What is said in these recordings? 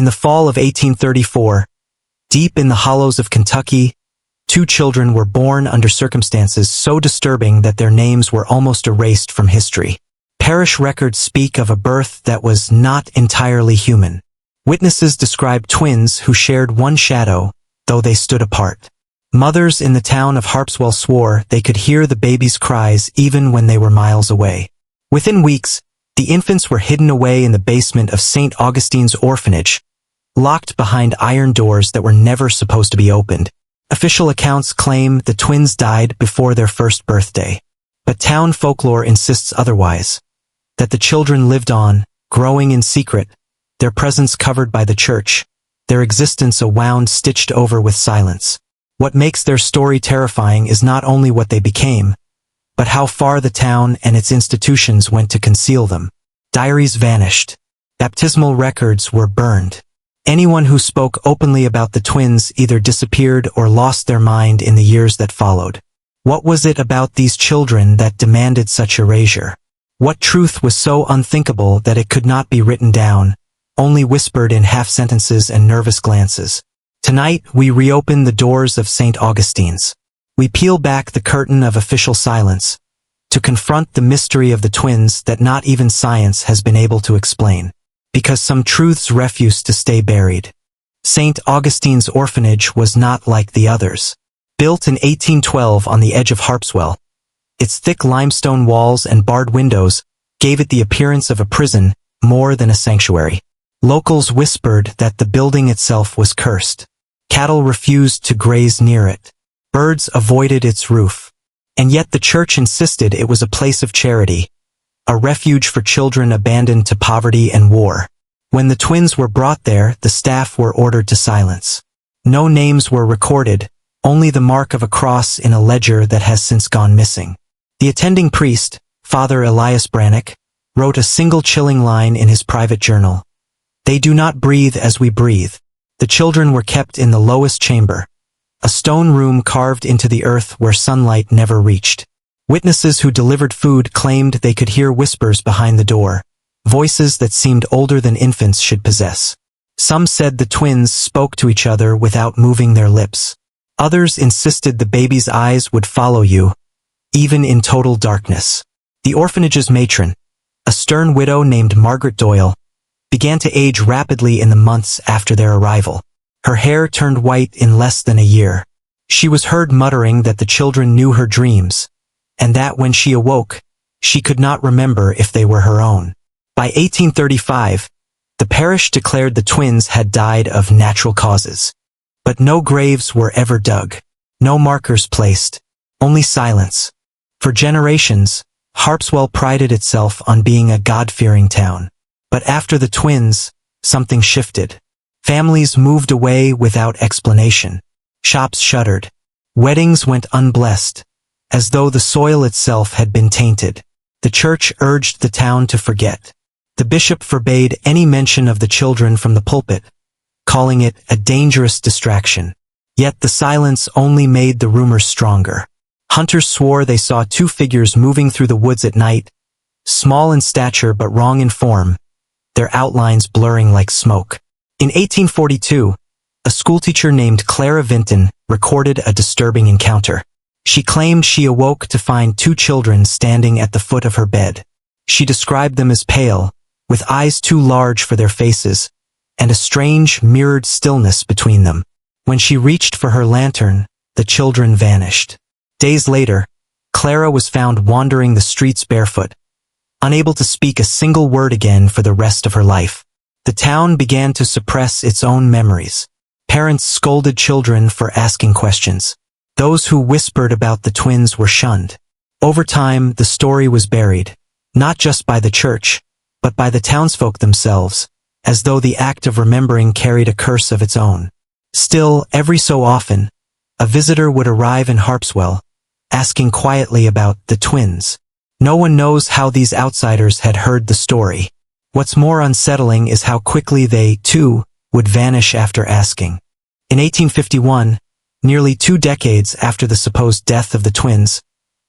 In the fall of 1834, deep in the hollows of Kentucky, 2 children were born under circumstances so disturbing that their names were almost erased from history. Parish records speak of a birth that was not entirely human. Witnesses describe twins who shared one shadow, though they stood apart. Mothers in the town of Harpswell swore they could hear the baby's cries even when they were miles away. Within weeks, the infants were hidden away in the basement of St. Augustine's orphanage, locked behind iron doors that were never supposed to be opened. Official accounts claim the twins died before their first birthday, but town folklore insists otherwise, that the children lived on, growing in secret, their presence covered by the church, their existence a wound stitched over with silence. What makes their story terrifying is not only what they became, but how far the town and its institutions went to conceal them. Diaries vanished. Baptismal records were burned. Anyone who spoke openly about the twins either disappeared or lost their mind in the years that followed. What was it about these children that demanded such erasure? What truth was so unthinkable that it could not be written down, only whispered in half-sentences and nervous glances? Tonight, we reopen the doors of St. Augustine's. We peel back the curtain of official silence to confront the mystery of the twins that not even science has been able to explain, because some truths refuse to stay buried. St. Augustine's orphanage was not like the others. Built in 1812 on the edge of Harpswell, its thick limestone walls and barred windows gave it the appearance of a prison more than a sanctuary. Locals whispered that the building itself was cursed. Cattle refused to graze near it. Birds avoided its roof. And yet the church insisted it was a place of charity, a refuge for children abandoned to poverty and war. When the twins were brought there, the staff were ordered to silence. No names were recorded, only the mark of a cross in a ledger that has since gone missing. The attending priest, Father Elias Brannock, wrote a single chilling line in his private journal. "They do not breathe as we breathe." The children were kept in the lowest chamber, a stone room carved into the earth where sunlight never reached. Witnesses who delivered food claimed they could hear whispers behind the door, voices that seemed older than infants should possess. Some said the twins spoke to each other without moving their lips. Others insisted the baby's eyes would follow you, even in total darkness. The orphanage's matron, a stern widow named Margaret Doyle, began to age rapidly in the months after their arrival. Her hair turned white in less than a year. She was heard muttering that the children knew her dreams, and that when she awoke, she could not remember if they were her own. By 1835, the parish declared the twins had died of natural causes. But no graves were ever dug, no markers placed, only silence. For generations, Harpswell prided itself on being a God-fearing town. But after the twins, something shifted. Families moved away without explanation. Shops shuttered. Weddings went unblessed, as though the soil itself had been tainted. The church urged the town to forget. The bishop forbade any mention of the children from the pulpit, calling it a dangerous distraction. Yet the silence only made the rumors stronger. Hunters swore they saw 2 figures moving through the woods at night, small in stature but wrong in form, their outlines blurring like smoke. In 1842, a schoolteacher named Clara Vinton recorded a disturbing encounter. She claimed she awoke to find 2 children standing at the foot of her bed. She described them as pale, with eyes too large for their faces, and a strange, mirrored stillness between them. When she reached for her lantern, the children vanished. Days later, Clara was found wandering the streets barefoot, unable to speak a single word again for the rest of her life. The town began to suppress its own memories. Parents scolded children for asking questions. Those who whispered about the twins were shunned. Over time, the story was buried, not just by the church, but by the townsfolk themselves, as though the act of remembering carried a curse of its own. Still, every so often, a visitor would arrive in Harpswell, asking quietly about the twins. No one knows how these outsiders had heard the story. What's more unsettling is how quickly they, too, would vanish after asking. In 1851, nearly 2 decades after the supposed death of the twins,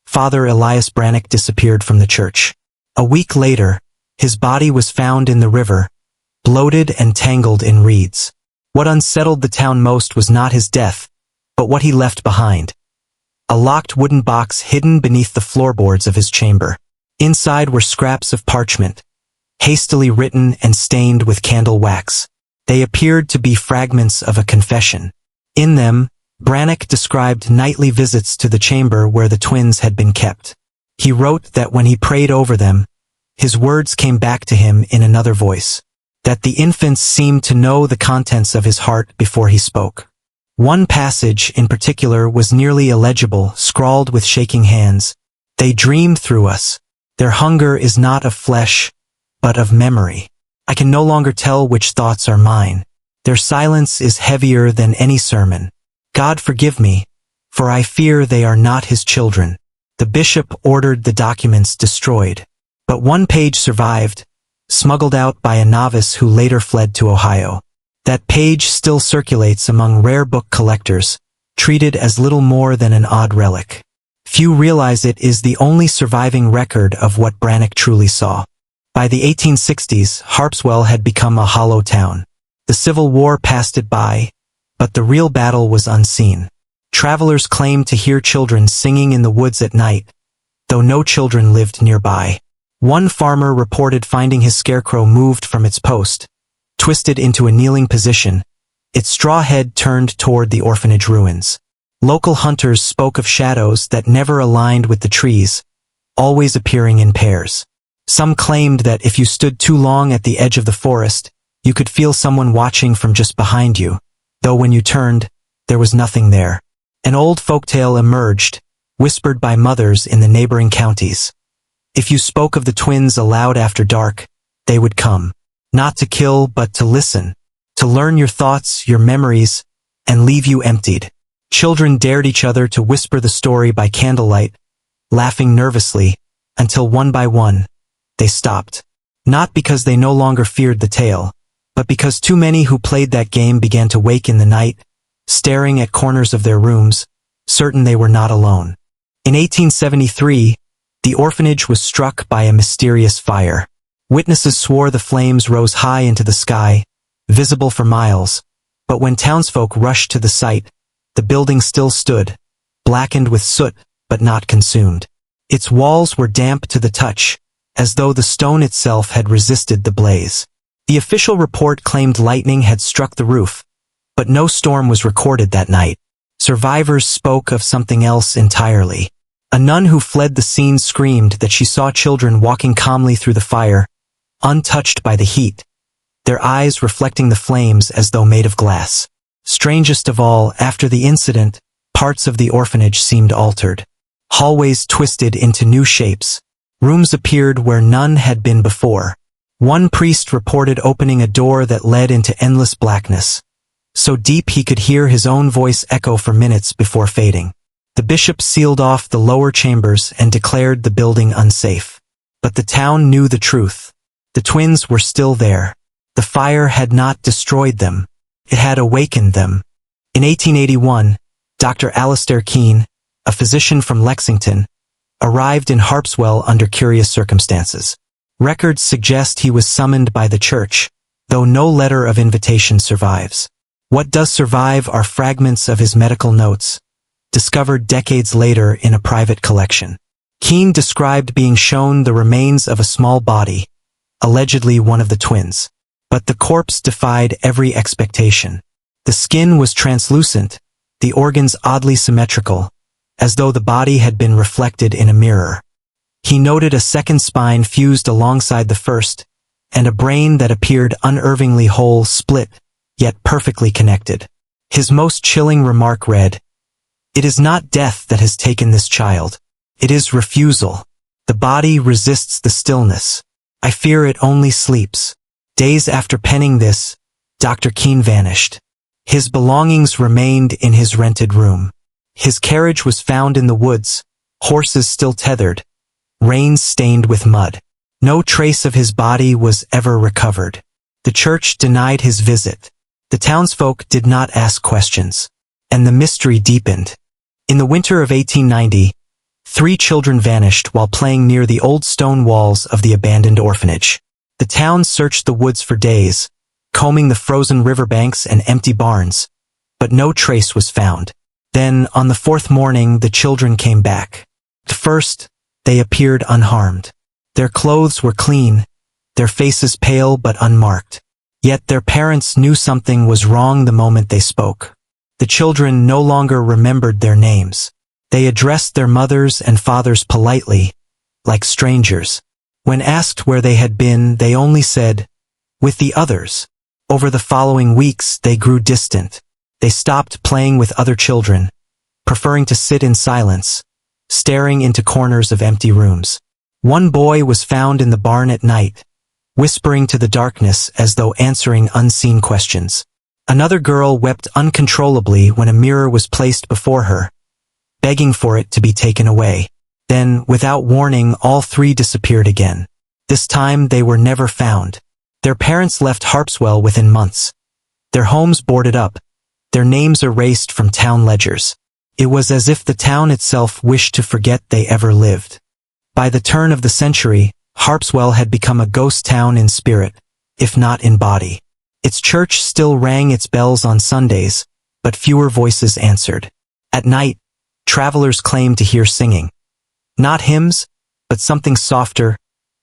Father Elias Brannock disappeared from the church. A week later, his body was found in the river, bloated and tangled in reeds. What unsettled the town most was not his death, but what he left behind. A locked wooden box hidden beneath the floorboards of his chamber. Inside were scraps of parchment, hastily written and stained with candle wax. They appeared to be fragments of a confession. In them, Brannock described nightly visits to the chamber where the twins had been kept. He wrote that when he prayed over them, his words came back to him in another voice, that the infants seemed to know the contents of his heart before he spoke. One passage in particular was nearly illegible, scrawled with shaking hands. They dream through us. Their hunger is not of flesh, but of memory. I can no longer tell which thoughts are mine. Their silence is heavier than any sermon. God forgive me, for I fear they are not his children. The bishop ordered the documents destroyed. But one page survived, smuggled out by a novice who later fled to Ohio. That page still circulates among rare book collectors, treated as little more than an odd relic. Few realize it is the only surviving record of what Brannock truly saw. By the 1860s, Harpswell had become a hollow town. The Civil War passed it by, but the real battle was unseen. Travelers claimed to hear children singing in the woods at night, though no children lived nearby. One farmer reported finding his scarecrow moved from its post, twisted into a kneeling position, its straw head turned toward the orphanage ruins. Local hunters spoke of shadows that never aligned with the trees, always appearing in pairs. Some claimed that if you stood too long at the edge of the forest, you could feel someone watching from just behind you, though when you turned, there was nothing there. An old folktale emerged, whispered by mothers in the neighboring counties. If you spoke of the twins aloud after dark, they would come. Not to kill, but to listen, to learn your thoughts, your memories, and leave you emptied. Children dared each other to whisper the story by candlelight, laughing nervously, until one by one, they stopped. Not because they no longer feared the tale, but because too many who played that game began to wake in the night, staring at corners of their rooms, certain they were not alone. In 1873, the orphanage was struck by a mysterious fire. Witnesses swore the flames rose high into the sky, visible for miles, but when townsfolk rushed to the site, the building still stood, blackened with soot, but not consumed. Its walls were damp to the touch, as though the stone itself had resisted the blaze. The official report claimed lightning had struck the roof, but no storm was recorded that night. Survivors spoke of something else entirely. A nun who fled the scene screamed that she saw children walking calmly through the fire, untouched by the heat, their eyes reflecting the flames as though made of glass. Strangest of all, after the incident, parts of the orphanage seemed altered. Hallways twisted into new shapes. Rooms appeared where none had been before. One priest reported opening a door that led into endless blackness, so deep he could hear his own voice echo for minutes before fading. The bishop sealed off the lower chambers and declared the building unsafe. But the town knew the truth. The twins were still there. The fire had not destroyed them. It had awakened them. In 1881, Dr. Alistair Keene, a physician from Lexington, arrived in Harpswell under curious circumstances. Records suggest he was summoned by the church, though no letter of invitation survives. What does survive are fragments of his medical notes, discovered decades later in a private collection. Keene described being shown the remains of a small body, allegedly one of the twins. But the corpse defied every expectation. The skin was translucent, the organs oddly symmetrical, as though the body had been reflected in a mirror. He noted a second spine fused alongside the first, and a brain that appeared unervingly whole, split, yet perfectly connected. His most chilling remark read, "It is not death that has taken this child. It is refusal. The body resists the stillness. I fear it only sleeps." Days after penning this, Dr. Keene vanished. His belongings remained in his rented room. His carriage was found in the woods, horses still tethered, reins stained with mud. No trace of his body was ever recovered. The church denied his visit. The townsfolk did not ask questions, and the mystery deepened. In the winter of 1890, 3 children vanished while playing near the old stone walls of the abandoned orphanage. The town searched the woods for days, combing the frozen riverbanks and empty barns, but no trace was found. Then, on the fourth morning, the children came back. At first, they appeared unharmed. Their clothes were clean, their faces pale but unmarked. Yet their parents knew something was wrong the moment they spoke. The children no longer remembered their names. They addressed their mothers and fathers politely, like strangers. When asked where they had been, they only said, "With the others." Over the following weeks, they grew distant. They stopped playing with other children, preferring to sit in silence, staring into corners of empty rooms. One boy was found in the barn at night, whispering to the darkness as though answering unseen questions. Another girl wept uncontrollably when a mirror was placed before her, begging for it to be taken away. Then, without warning, all three disappeared again. This time they were never found. Their parents left Harpswell within months. Their homes boarded up, their names erased from town ledgers. It was as if the town itself wished to forget they ever lived. By the turn of the century, Harpswell had become a ghost town in spirit, if not in body. Its church still rang its bells on Sundays, but fewer voices answered. At night, travelers claimed to hear singing. Not hymns, but something softer,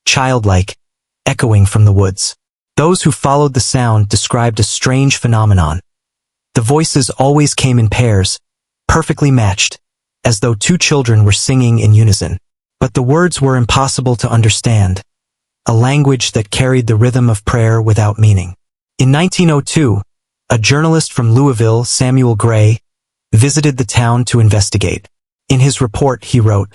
childlike, echoing from the woods. Those who followed the sound described a strange phenomenon. The voices always came in pairs, perfectly matched, as though two children were singing in unison. But the words were impossible to understand, a language that carried the rhythm of prayer without meaning. In 1902, a journalist from Louisville, Samuel Gray, visited the town to investigate. In his report, he wrote,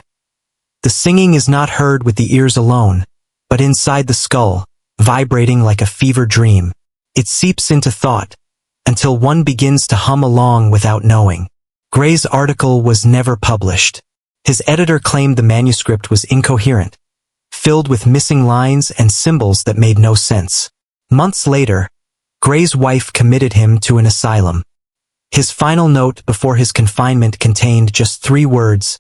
"The singing is not heard with the ears alone, but inside the skull, vibrating like a fever dream. It seeps into thought, until one begins to hum along without knowing." Gray's article was never published. His editor claimed the manuscript was incoherent, filled with missing lines and symbols that made no sense. Months later, Gray's wife committed him to an asylum. His final note before his confinement contained just 3 words: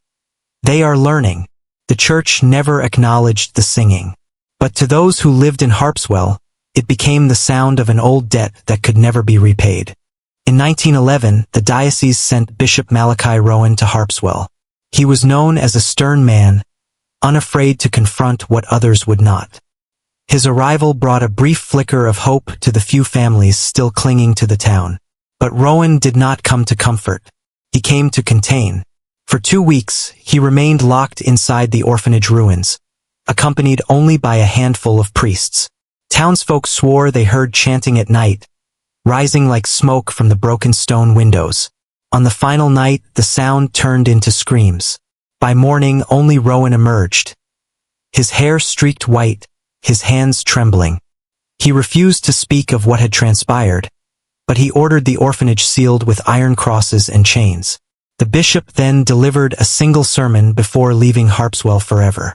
"They are learning." The church never acknowledged the singing. But to those who lived in Harpswell, it became the sound of an old debt that could never be repaid. In 1911, the diocese sent Bishop Malachi Rowan to Harpswell. He was known as a stern man, unafraid to confront what others would not. His arrival brought a brief flicker of hope to the few families still clinging to the town. But Rowan did not come to comfort. He came to contain. For 2 weeks, he remained locked inside the orphanage ruins, accompanied only by a handful of priests. Townsfolk swore they heard chanting at night, rising like smoke from the broken stone windows. On the final night, the sound turned into screams. By morning, only Rowan emerged. His hair streaked white, his hands trembling. He refused to speak of what had transpired, but he ordered the orphanage sealed with iron crosses and chains. The bishop then delivered a single sermon before leaving Harpswell forever.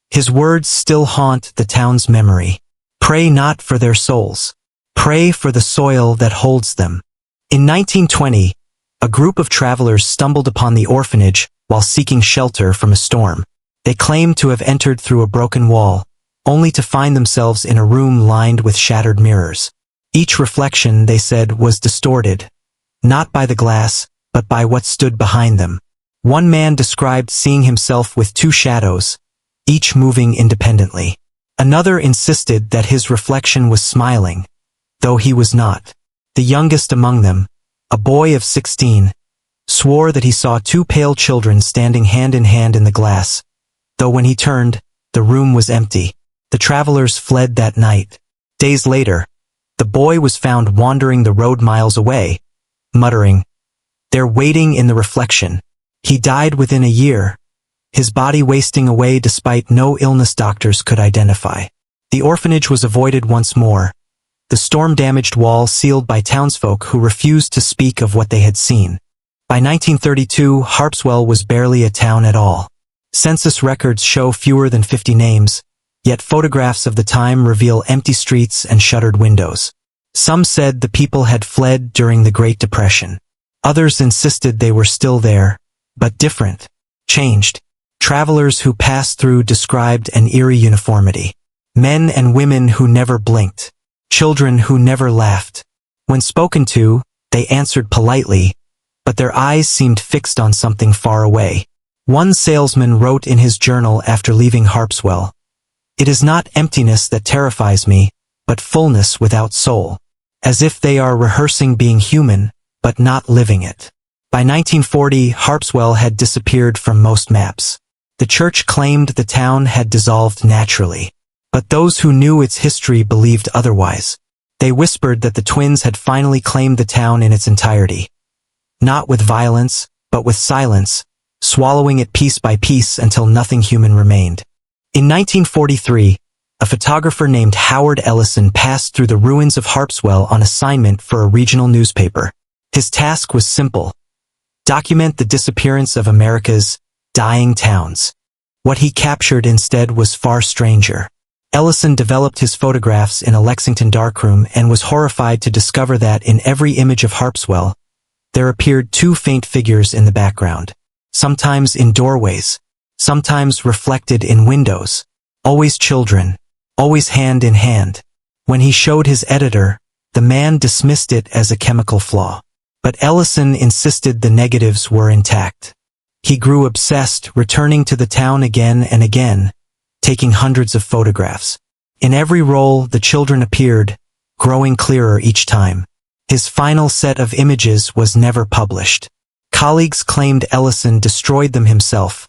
His words still haunt the town's memory. Pray not for their souls. Pray for the soil that holds them. In 1920, a group of travelers stumbled upon the orphanage while seeking shelter from a storm. They claimed to have entered through a broken wall, only to find themselves in a room lined with shattered mirrors. Each reflection, they said, was distorted, not by the glass, but by what stood behind them. One man described seeing himself with 2 shadows, each moving independently. Another insisted that his reflection was smiling, though he was not. The youngest among them, a boy of 16, swore that he saw 2 pale children standing hand in hand in the glass, though when he turned, the room was empty. The travelers fled that night. Days later, the boy was found wandering the road miles away, muttering, "They're waiting in the reflection." He died within a year, his body wasting away despite no illness doctors could identify. The orphanage was avoided once more, the storm-damaged wall sealed by townsfolk who refused to speak of what they had seen. By 1932, Harpswell was barely a town at all. Census records show fewer than 50 names, yet photographs of the time reveal empty streets and shuttered windows. Some said the people had fled during the Great Depression. Others insisted they were still there, but different, changed. Travelers who passed through described an eerie uniformity. Men and women who never blinked. Children who never laughed. When spoken to, they answered politely, but their eyes seemed fixed on something far away. One salesman wrote in his journal after leaving Harpswell, "It is not emptiness that terrifies me, but fullness without soul." As if they are rehearsing being human, but not living it. By 1940, Harpswell had disappeared from most maps. The church claimed the town had dissolved naturally. But those who knew its history believed otherwise. They whispered that the twins had finally claimed the town in its entirety. Not with violence, but with silence, swallowing it piece by piece until nothing human remained. In 1943, a photographer named Howard Ellison passed through the ruins of Harpswell on assignment for a regional newspaper. His task was simple: document the disappearance of America's dying towns. What he captured instead was far stranger. Ellison developed his photographs in a Lexington darkroom and was horrified to discover that in every image of Harpswell, there appeared two faint figures in the background, sometimes in doorways, sometimes reflected in windows, always children, always hand in hand. When he showed his editor, the man dismissed it as a chemical flaw. But Ellison insisted the negatives were intact. He grew obsessed, returning to the town again and again, taking hundreds of photographs. In every roll, the children appeared, growing clearer each time. His final set of images was never published. Colleagues claimed Ellison destroyed them himself,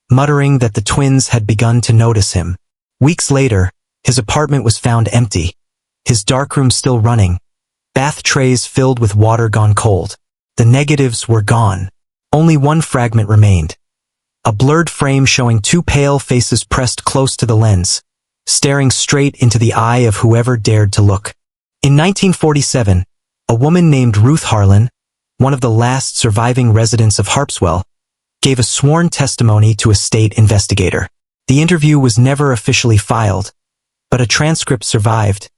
muttering that the twins had begun to notice him. Weeks later, his apartment was found empty, his darkroom still running, bath trays filled with water gone cold. The negatives were gone. Only one fragment remained. A blurred frame showing two pale faces pressed close to the lens, staring straight into the eye of whoever dared to look. In 1947, a woman named Ruth Harlan, one of the last surviving residents of Harpswell, gave a sworn testimony to a state investigator. The interview was never officially filed, but a transcript survived,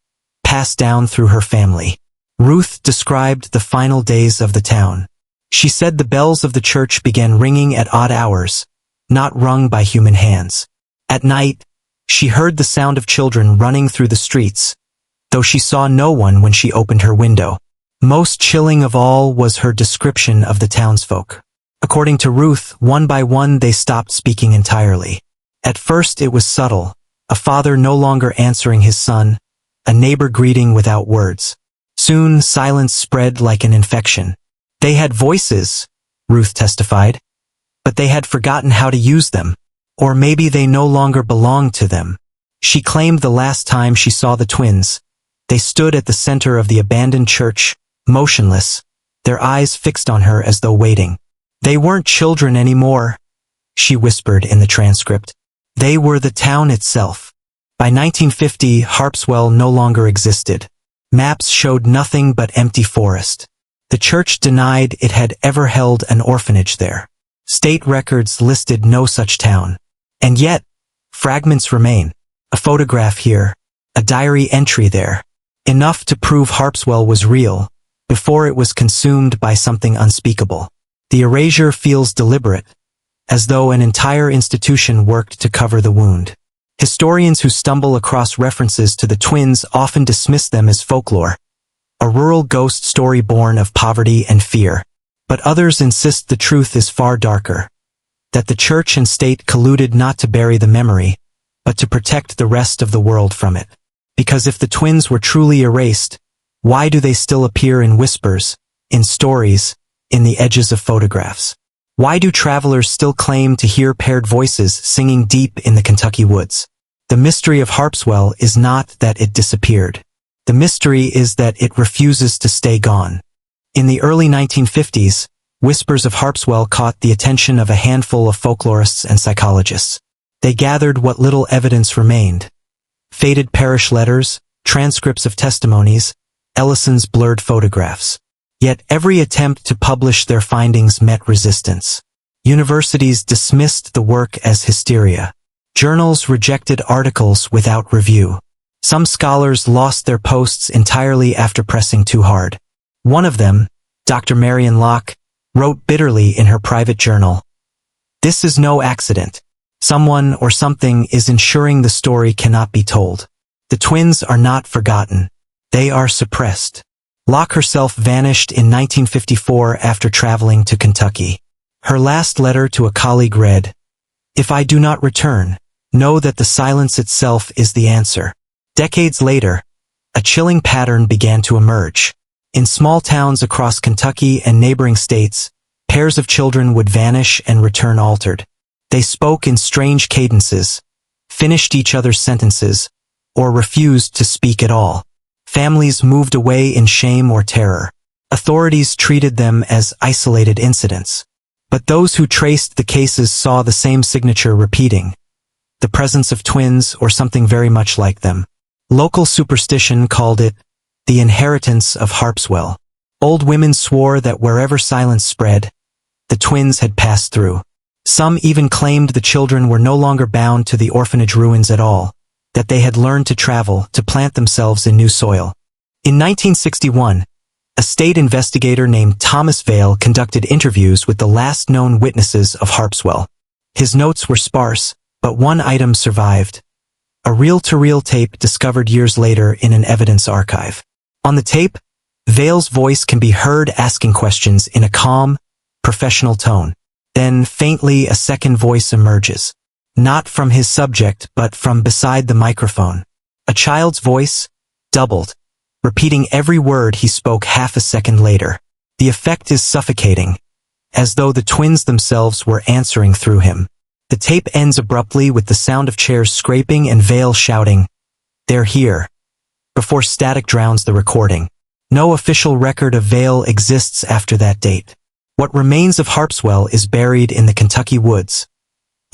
passed down through her family. Ruth described the final days of the town. She said the bells of the church began ringing at odd hours, not rung by human hands. At night, she heard the sound of children running through the streets, though she saw no one when she opened her window. Most chilling of all was her description of the townsfolk. According to Ruth, one by one they stopped speaking entirely. At first it was subtle, a father no longer answering his son, a neighbor greeting without words. Soon silence spread like an infection. They had voices, Ruth testified, but they had forgotten how to use them, or maybe they no longer belonged to them. She claimed the last time she saw the twins, they stood at the center of the abandoned church, motionless, their eyes fixed on her as though waiting. They weren't children anymore, she whispered in the transcript. They were the town itself. By 1950, Harpswell no longer existed. Maps showed nothing but empty forest. The church denied it had ever held an orphanage there. State records listed no such town. And yet, fragments remain. A photograph here, a diary entry there. Enough to prove Harpswell was real, before it was consumed by something unspeakable. The erasure feels deliberate, as though an entire institution worked to cover the wound. Historians who stumble across references to the twins often dismiss them as folklore, a rural ghost story born of poverty and fear. But others insist the truth is far darker, that the church and state colluded not to bury the memory, but to protect the rest of the world from it. Because if the twins were truly erased, why do they still appear in whispers, in stories, in the edges of photographs? Why do travelers still claim to hear paired voices singing deep in the Kentucky woods? The mystery of Harpswell is not that it disappeared. The mystery is that it refuses to stay gone. In the early 1950s, whispers of Harpswell caught the attention of a handful of folklorists and psychologists. They gathered what little evidence remained: faded parish letters, transcripts of testimonies, Ellison's blurred photographs. Yet every attempt to publish their findings met resistance. Universities dismissed the work as hysteria. Journals rejected articles without review. Some scholars lost their posts entirely after pressing too hard. One of them, Dr. Marion Locke, wrote bitterly in her private journal, "This is no accident. Someone or something is ensuring the story cannot be told. The twins are not forgotten. They are suppressed. Locke herself vanished in 1954 after traveling to Kentucky. Her last letter to a colleague read, "If I do not return, know that the silence itself is the answer." Decades later, a chilling pattern began to emerge. In small towns across Kentucky and neighboring states, pairs of children would vanish and return altered. They spoke in strange cadences, finished each other's sentences, or refused to speak at all. Families moved away in shame or terror. Authorities treated them as isolated incidents. But those who traced the cases saw the same signature repeating: the presence of twins or something very much like them. Local superstition called it the inheritance of Harpswell. Old women swore that wherever silence spread, the twins had passed through. Some even claimed the children were no longer bound to the orphanage ruins at all, that they had learned to travel, to plant themselves in new soil. In 1961, a state investigator named Thomas Vail conducted interviews with the last known witnesses of Harpswell. His notes were sparse, but one item survived: a reel-to-reel tape discovered years later in an evidence archive. On the tape, Vail's voice can be heard asking questions in a calm, professional tone. Then, faintly, a second voice emerges. Not from his subject, but from beside the microphone. A child's voice, doubled, repeating every word he spoke half a second later. The effect is suffocating, as though the twins themselves were answering through him. The tape ends abruptly with the sound of chairs scraping and Vail shouting, "They're here," before static drowns the recording. No official record of Vail exists after that date. What remains of Harpswell is buried in the Kentucky woods,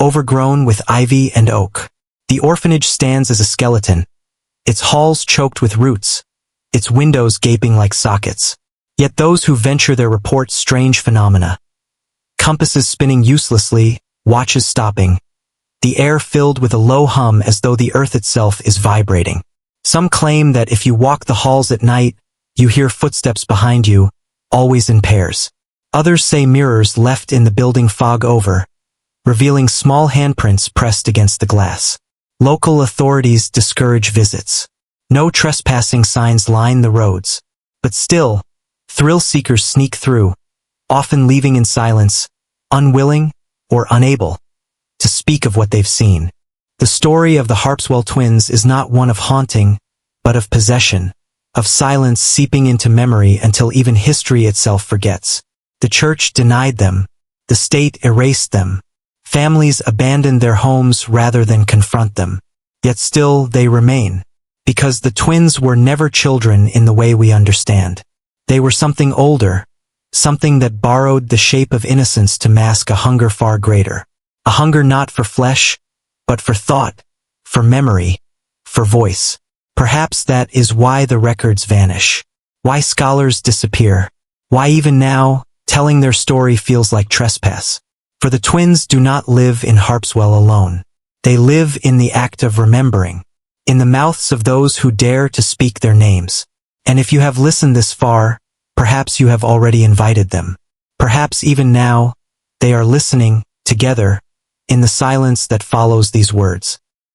overgrown with ivy and oak. The orphanage stands as a skeleton, its halls choked with roots, its windows gaping like sockets. Yet those who venture there report strange phenomena. Compasses spinning uselessly, watches stopping, the air filled with a low hum as though the earth itself is vibrating. Some claim that if you walk the halls at night, you hear footsteps behind you, always in pairs. Others say mirrors left in the building fog over, revealing small handprints pressed against the glass. Local authorities discourage visits. No trespassing signs line the roads. But still, thrill-seekers sneak through, often leaving in silence, unwilling or unable to speak of what they've seen. The story of the Harpswell twins is not one of haunting, but of possession, of silence seeping into memory until even history itself forgets. The church denied them. The state erased them. Families abandoned their homes rather than confront them. Yet still they remain. Because the twins were never children in the way we understand. They were something older, something that borrowed the shape of innocence to mask a hunger far greater. A hunger not for flesh, but for thought, for memory, for voice. Perhaps that is why the records vanish. Why scholars disappear. Why even now, telling their story feels like trespass. For the twins do not live in Harpswell alone. They live in the act of remembering, in the mouths of those who dare to speak their names. And if you have listened this far, perhaps you have already invited them. Perhaps even now, they are listening, together, in the silence that follows these words.